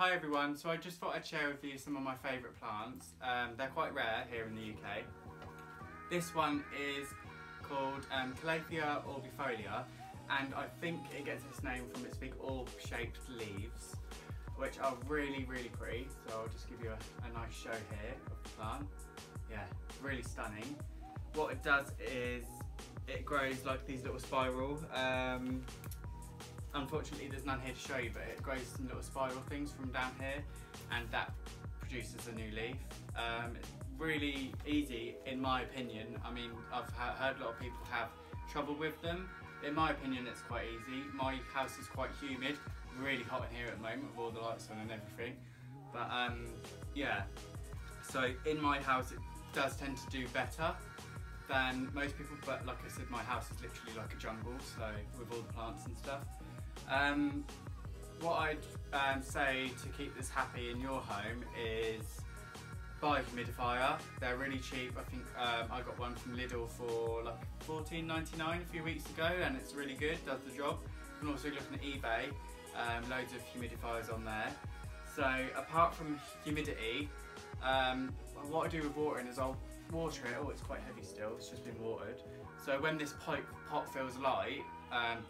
Hi everyone, so I just thought I'd share with you some of my favourite plants. They're quite rare here in the UK. This one is called Calathea orbifolia, and I think it gets its name from its big orb-shaped leaves, which are really pretty. So I'll just give you a nice show here of the plant. Yeah, really stunning. What it does is it grows like these little spiral. Unfortunately there's none here to show you, but it grows some little spiral things from down here, and that produces a new leaf. It's really easy in my opinion. I mean, I've heard a lot of people have trouble with them. In my opinion it's quite easy. My house is quite humid, really hot in here at the moment with all the lights on and everything. But yeah, so in my house it does tend to do better than most people, but like I said, my house is literally like a jungle, so with all the plants and stuff. What I'd say to keep this happy in your home is buy a humidifier. They're really cheap. I think I got one from Lidl for like $14.99 a few weeks ago, and it's really good, does the job. I'm also looking at eBay, loads of humidifiers on there. So apart from humidity, what I do with watering is I'll water it. Oh, it's quite heavy still, it's just been watered. So when this pot feels light,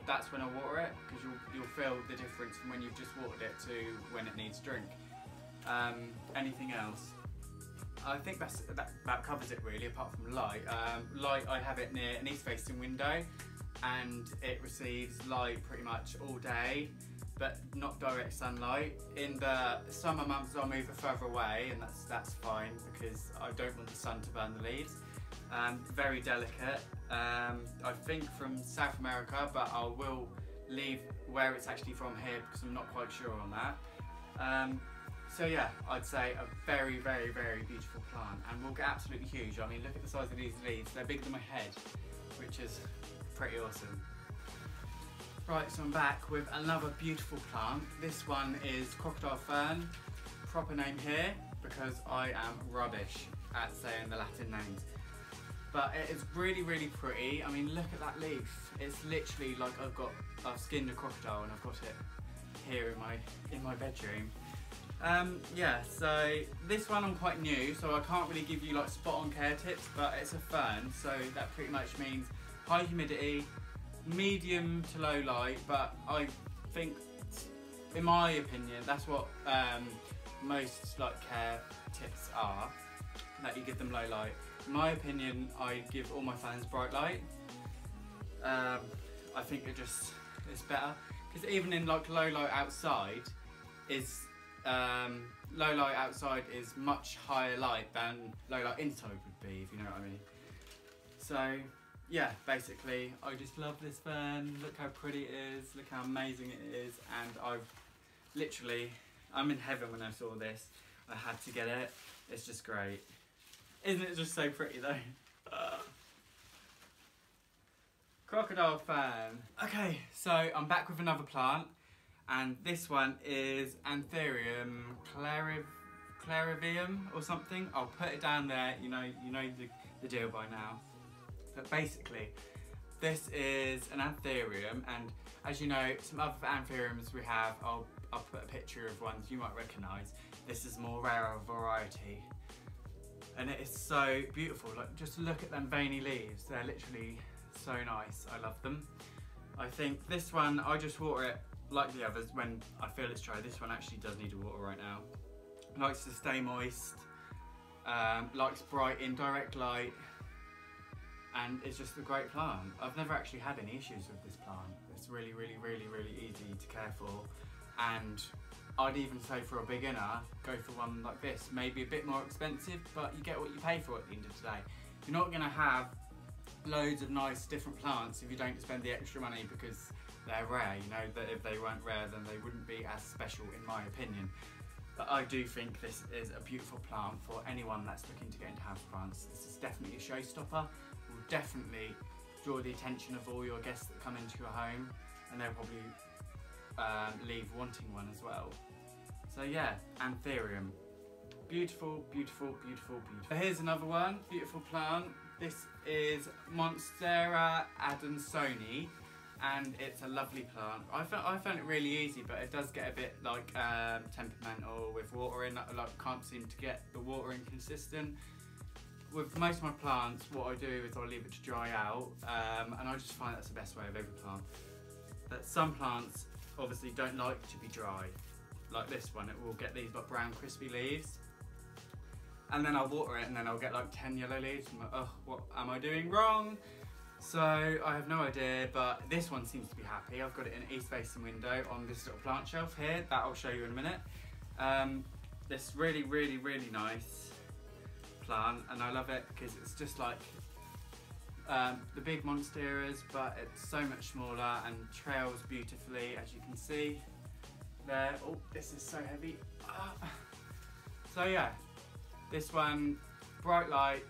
that's when I water it, because you'll feel the difference from when you've just watered it to when it needs drink. Anything else? I think that covers it really, apart from light. Light, I have it near an east-facing window, and it receives light pretty much all day, but not direct sunlight. In the summer months I'll move it further away, and that's fine, because I don't want the sun to burn the leaves. Very delicate. I think from South America, but I will leave where it's actually from here because I'm not quite sure on that. So yeah, I'd say a very beautiful plant, and will get absolutely huge. I mean, look at the size of these leaves. They're bigger than my head, which is pretty awesome. Right, so I'm back with another beautiful plant. This one is Crocodile Fern, proper name here, because I am rubbish at saying the Latin names. But it is really pretty. I mean, look at that leaf. It's literally like I've skinned a crocodile and I've got it here in my bedroom. Yeah, so this one I'm quite new, so I can't really give you like spot on care tips, but it's a fern, so that pretty much means high humidity, medium to low light, but I think, in my opinion, that's what most like care tips are, that you give them low light. In my opinion, I give all my ferns bright light. I think it's better, because even in like low light outside is much higher light than low light inside would be, if you know what I mean. So yeah, basically I just love this fern. Look how pretty it is, look how amazing it is, and I'm in heaven when I saw this. I had to get it. It's just great. Isn't it just so pretty though? Crocodile Fern. Okay, so I'm back with another plant, and this one is anthurium clarinervium or something. I'll put it down there. You know the deal by now. But basically, this is an anthurium, and as you know, some other anthuriums we have, I'll put a picture of ones you might recognise. This is a more rarer variety, and it is so beautiful. Like, just look at them veiny leaves. They're literally so nice. I love them. I think this one, I just water it like the others when I feel it's dry. This one actually does need water right now. Likes to stay moist, likes bright indirect light, and it's just a great plant. I've never actually had any issues with this plant. It's really easy to care for, and I'd even say for a beginner, go for one like this. Maybe a bit more expensive, but you get what you pay for at the end of the day. You're not going to have loads of nice different plants if you don't spend the extra money, because they're rare. You know that if they weren't rare, then they wouldn't be as special, in my opinion. But I do think this is a beautiful plant for anyone that's looking to get into houseplants. This is definitely a showstopper. Will definitely draw the attention of all your guests that come into your home, and they'll probably leave wanting one as well. So yeah, anthurium. Beautiful. Here's another one, beautiful plant. This is Monstera adansoni, and it's a lovely plant. I found it really easy, but it does get a bit like temperamental with watering. Like can't seem to get the watering consistent. With most of my plants, what I do is I leave it to dry out, and I just find that's the best way of every plant. But some plants obviously don't like to be dry, like this one. It will get these like brown crispy leaves, and then I'll water it, and then I'll get like 10 yellow leaves. I'm like, oh, what am I doing wrong? So I have no idea, but this one seems to be happy. I've got it in an east-facing window on this little plant shelf here that I'll show you in a minute. This really, really, really nice plant, and I love it because it's just like the big monsteras, but it's so much smaller and trails beautifully, as you can see there. Oh, this is so heavy. So yeah, this one, bright light,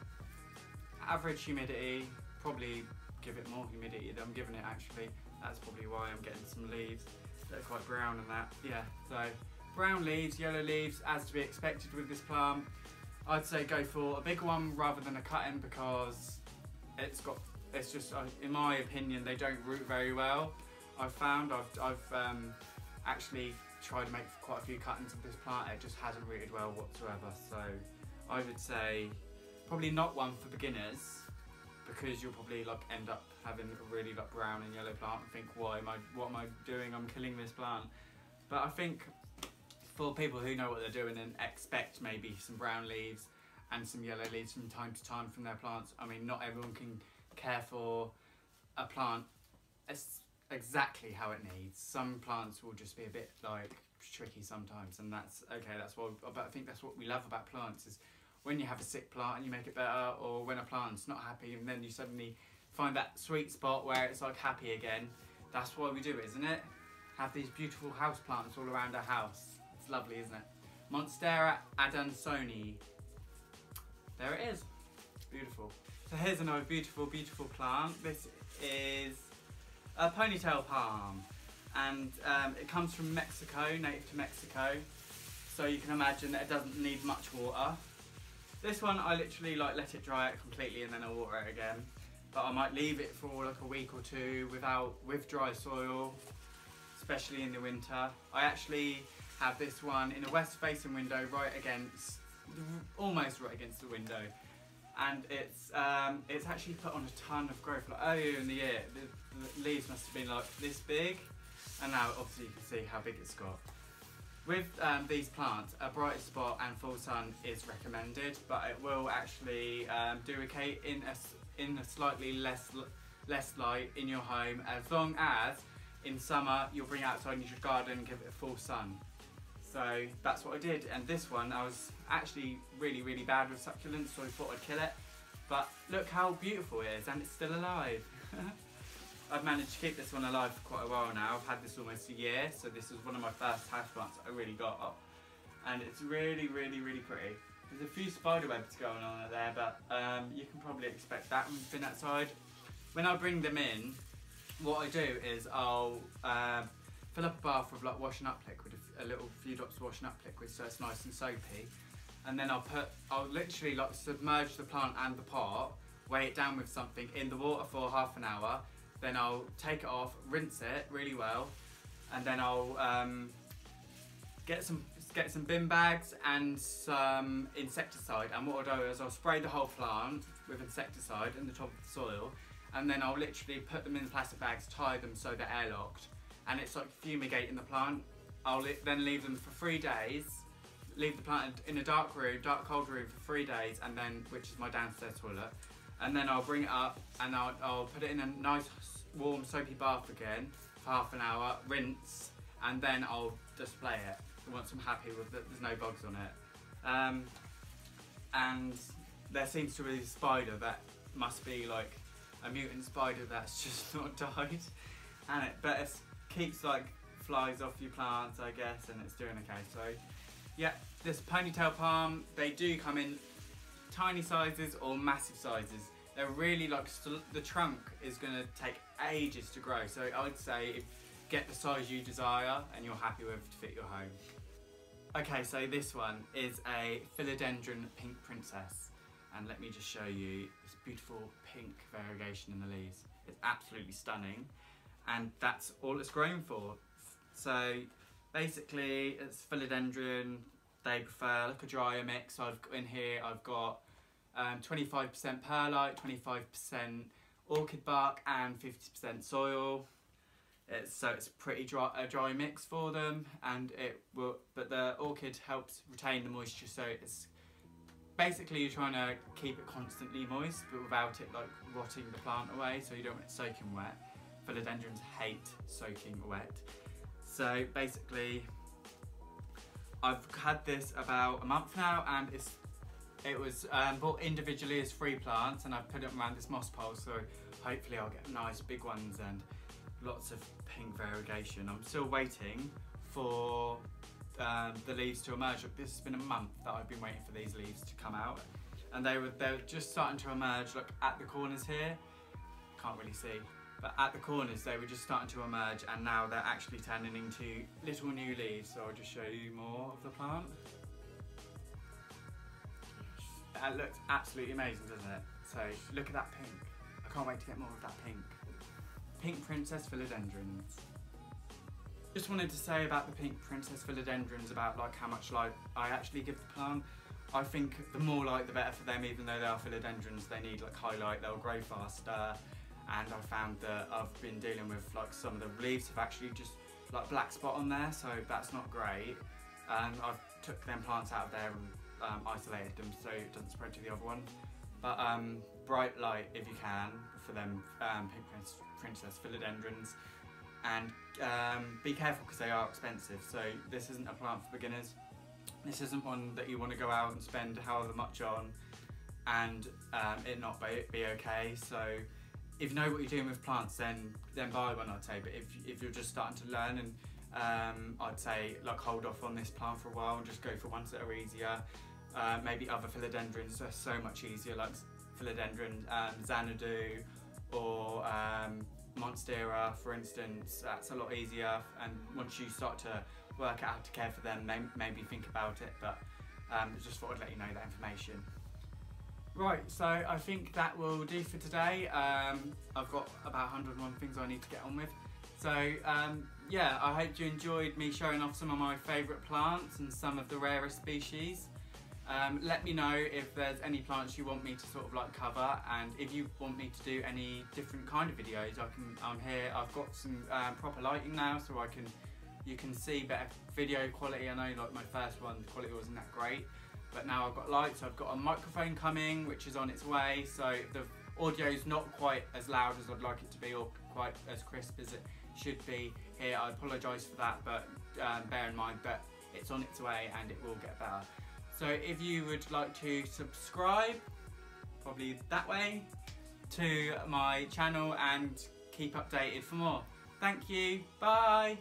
average humidity, probably give it more humidity than I'm giving it actually. That's probably why I'm getting some leaves that are quite brown and that. Yeah, so brown leaves, yellow leaves, as to be expected with this plant. I'd say go for a bigger one rather than a cut-in, because it's just, in my opinion, they don't root very well. I've found, I've actually tried to make quite a few cut-ins of this plant. It just hasn't rooted well whatsoever. So I would say probably not one for beginners, because you'll probably like end up having a really like brown and yellow plant and think, what am I doing? I'm killing this plant. But I think for people who know what they're doing and expect maybe some brown leaves and some yellow leaves from time to time from their plants. I mean, not everyone can care for a plant exactly how it needs. Some plants will just be a bit like tricky sometimes, and that's okay. That's what, but I think that's what we love about plants, is when you have a sick plant and you make it better, or when a plant's not happy and then you suddenly find that sweet spot where it's like happy again. That's why we do it, isn't it? Have these beautiful house plants all around our house. It's lovely, isn't it? Monstera adansoni. There it is. Beautiful. So here's another beautiful, beautiful plant. This is a ponytail palm, and it comes from Mexico, native to Mexico. So you can imagine that it doesn't need much water. This one I literally like let it dry out completely and then I'll water it again. But I might leave it for like a week or two with dry soil, especially in the winter. I actually have this one in a west-facing window, almost right against the window, and it's actually put on a ton of growth. Like earlier in the year, the leaves must have been like this big, and now obviously you can see how big it's got. With these plants, a bright spot and full sun is recommended, but it will actually do okay in a slightly less light in your home, as long as in summer you'll bring it outside into your garden and give it a full sun. So that's what I did, and this one I was actually really, really bad with succulents, so I thought I'd kill it. But look how beautiful it is, and it's still alive. I've managed to keep this one alive for quite a while now. I've had this almost a year, so this was one of my first houseplants I really got, and it's really, really, really pretty. There's a few spider webs going on there, but you can probably expect that when you've been outside. When I bring them in, what I do is I'll fill up a bath with like washing up liquid, a little few drops of washing up liquid, so it's nice and soapy. And then I'll literally like submerge the plant and the pot, weigh it down with something in the water for half an hour. Then I'll take it off, rinse it really well, and then I'll get some bin bags and some insecticide. And what I'll do is I'll spray the whole plant with insecticide in the top of the soil, and then I'll literally put them in the plastic bags, tie them so they're airlocked, and it's like fumigating the plant. I'll then leave them for 3 days. Leave the plant in a dark cold room for 3 days, and then, which is my downstairs toilet. And then I'll bring it up and I'll put it in a nice warm soapy bath again for half an hour, rinse, and then I'll display it once I'm happy with that there's no bugs on it. And there seems to be a spider that must be like a mutant spider that's just not died, but it keeps like flies off your plants, I guess, and it's doing okay. So yeah, this ponytail palm, they do come in tiny sizes or massive sizes. They're really like, the trunk is going to take ages to grow, so I would say get the size you desire and you're happy with to fit your home. Okay, so this one is a philodendron pink princess, and let me just show you this beautiful pink variegation in the leaves. It's absolutely stunning. and that's all it's grown for. So basically it's philodendron. They prefer like a drier mix. So I've got 25% perlite, 25% orchid bark and 50% soil. So it's a pretty dry mix for them, and but the orchid helps retain the moisture, so it's basically you're trying to keep it constantly moist but without it like rotting the plant away, so you don't want it soaking wet. Philodendrons hate soaking wet. So basically I've had this about a month now, and it was bought individually as free plants, and I've put it around this moss pole, so hopefully I'll get nice big ones and lots of pink variegation. I'm still waiting for the leaves to emerge. Look, this has been a month that I've been waiting for these leaves to come out, and they're just starting to emerge. Look at the corners here, can't really see, but at the corners they were just starting to emerge, and now they're actually turning into little new leaves. So I'll just show you more of the plant. That looks absolutely amazing, doesn't it? So look at that pink. I can't wait to get more of that pink. Pink Princess Philodendrons. Just wanted to say about the Pink Princess Philodendrons, about like how much light I actually give the plant. I think the more light the better for them, even though they are philodendrons, they need like high light, they'll grow faster. And I found that I've been dealing with like some of the leaves have actually just like black spot on there, so that's not great. And I've took them plants out of there and isolated them so it doesn't spread to the other one. But bright light if you can for them Pink Princess Philodendrons, and be careful because they are expensive. So this isn't a plant for beginners. This isn't one that you want to go out and spend however much on and it not be okay. So if you know what you're doing with plants, then buy one, I'd say. But if you're just starting to learn, and I'd say like hold off on this plant for a while and just go for ones that are easier. Maybe other philodendrons are so much easier, like philodendron Xanadu or monstera, for instance. That's a lot easier, and once you start to work out how to care for them, maybe think about it. But just thought I'd let you know that information. Right, so I think that will do for today. I've got about 101 things I need to get on with. So yeah, I hope you enjoyed me showing off some of my favourite plants and some of the rarest species. Let me know if there's any plants you want me to sort of like cover, and if you want me to do any different kind of videos, I'm here. I've got some proper lighting now, so you can see better video quality. I know like my first one, the quality wasn't that great, but now I've got lights. I've got a microphone coming, which is on its way, so the audio's not quite as loud as I'd like it to be, or quite as crisp as it should be here. I apologise for that, but bear in mind that it's on its way and it will get better. So if you would like to subscribe, probably that way, to my channel and keep updated for more. Thank you, bye!